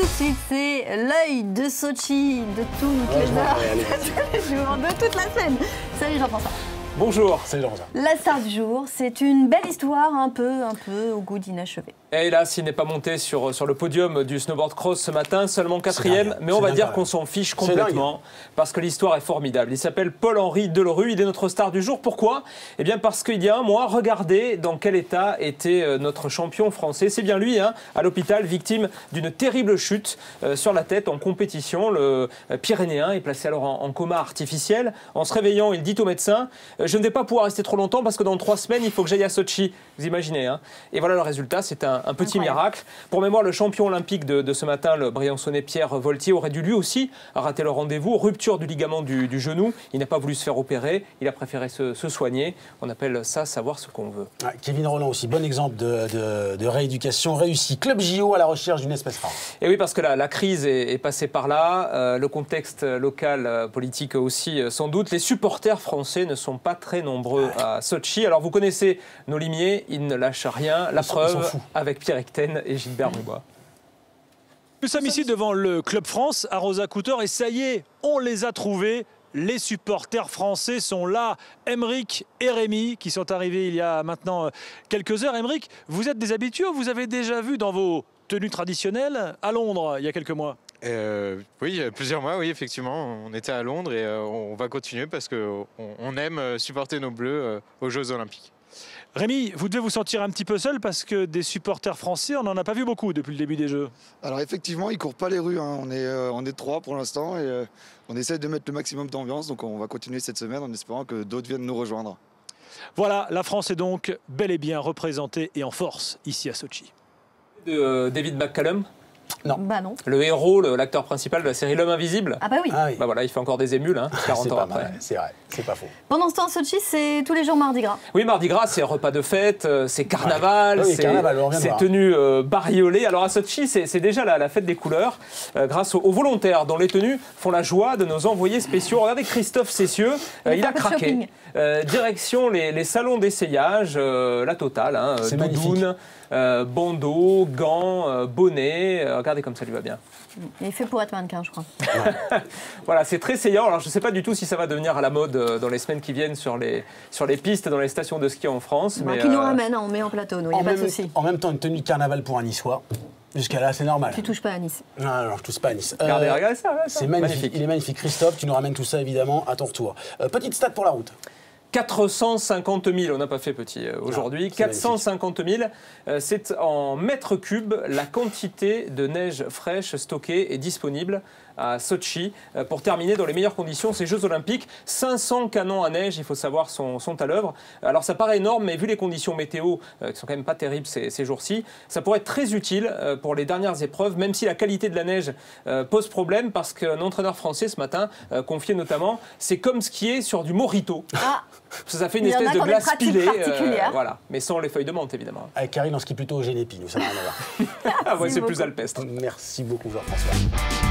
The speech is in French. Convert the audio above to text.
tout de suite, c'est l'œil de Sochi de toutes les heures, de tous les jours, de toute la semaine. Salut Jean-François. Bonjour. Salut Jean-François. La star du jour, c'est une belle histoire un peu au goût d'inachevé. Et hélas, il n'est pas monté sur le podium du snowboard cross ce matin, seulement 4e, mais on va dire qu'on s'en fiche complètement, parce que l'histoire est formidable. Il s'appelle Paul-Henri Delerue, il est notre star du jour. Pourquoi? Eh bien parce qu'il y a un mois, regardez dans quel état était notre champion français. C'est bien lui, à l'hôpital, victime d'une terrible chute sur la tête en compétition. Le Pyrénéen est placé alors en coma artificiel. En se réveillant, il dit au médecin « Je ne vais pas pouvoir rester trop longtemps parce que dans 3 semaines, il faut que j'aille à Sochi. » Vous imaginez, Et voilà le résultat, c'est un petit miracle. Pour mémoire, le champion olympique de ce matin, le Briançonnais Pierre Voltier, aurait dû lui aussi rater le rendez-vous. Rupture du ligament du genou. Il n'a pas voulu se faire opérer. Il a préféré se soigner. On appelle ça savoir ce qu'on veut. Kevin Rolland aussi, bon exemple de rééducation réussie. Club JO à la recherche d'une espèce rare. Et oui, parce que la crise est passée par là. Le contexte local, politique aussi, sans doute. Les supporters français ne sont pas très nombreux à Sochi. Alors vous connaissez nos limiers, ils ne lâchent rien. La preuve avec Pierre Ecten et Gilbert Bribois. Nous sommes ici devant le Club France à Rosa-Couture et ça y est, on les a trouvés. Les supporters français sont là. Aymeric et Rémi qui sont arrivés il y a maintenant quelques heures. Aymeric, vous êtes des habitués ou vous avez déjà vu dans vos tenues traditionnelles à Londres il y a quelques mois? Oui, plusieurs mois, oui, effectivement. On était à Londres et on va continuer parce qu'on aime supporter nos Bleus aux Jeux Olympiques. Rémi, vous devez vous sentir un petit peu seul parce que des supporters français, on n'en a pas vu beaucoup depuis le début des Jeux. Alors effectivement, ils ne courent pas les rues. On est 3 pour l'instant et on essaie de mettre le maximum d'ambiance. Donc on va continuer cette semaine en espérant que d'autres viennent nous rejoindre. Voilà, la France est donc bel et bien représentée et en force ici à Sochi. David McCallum. Non. Bah non. Le héros, l'acteur principal de la série L'Homme Invisible. Ah bah oui. Bah voilà, il fait encore des émules, 40 ans après. C'est vrai, c'est pas faux. Pendant ce temps, Sochi, c'est tous les jours Mardi Gras. Oui, Mardi Gras, c'est repas de fête, c'est carnaval, c'est tenue bariolée. Alors à Sochi, c'est déjà la fête des couleurs, grâce aux volontaires dont les tenues font la joie de nos envoyés spéciaux. Regardez Christophe Cessieux, il a craqué. Direction les salons d'essayage, la totale, doudoune, bandeau, gants, bonnet. Regardez comme ça lui va bien. Il est fait pour être mannequin, je crois. Voilà, c'est très saillant. Alors je ne sais pas du tout si ça va devenir à la mode dans les semaines qui viennent sur les pistes, dans les stations de ski en France. Mais qui nous ramène, on met en plateau, il n'y a pas de souci. En même temps, une tenue de carnaval pour un Niçois. Jusqu'à là, c'est normal. Tu touches pas à Nice. Non, je touche pas à Nice. Regardez ça. C'est magnifique. Il est magnifique. Christophe, tu nous ramènes tout ça évidemment à ton retour. Petite stat pour la route. 450 000, on n'a pas fait petit aujourd'hui, 450 000, c'est en mètres cubes la quantité de neige fraîche stockée et disponible à Sochi pour terminer dans les meilleures conditions ces Jeux Olympiques. 500 canons à neige, il faut savoir, sont à l'œuvre. Alors ça paraît énorme, mais vu les conditions météo qui sont quand même pas terribles ces jours-ci, ça pourrait être très utile pour les dernières épreuves, même si la qualité de la neige pose problème, parce qu'un entraîneur français ce matin confiait notamment, c'est comme skier sur du mojito. Ça fait une espèce de glace pilée, voilà, mais sans les feuilles de menthe évidemment. Avec Karine, on skie plutôt au Génépi, nous ça n'a rien à voir. Ouais, c'est plus alpestre. Merci beaucoup Jean-François.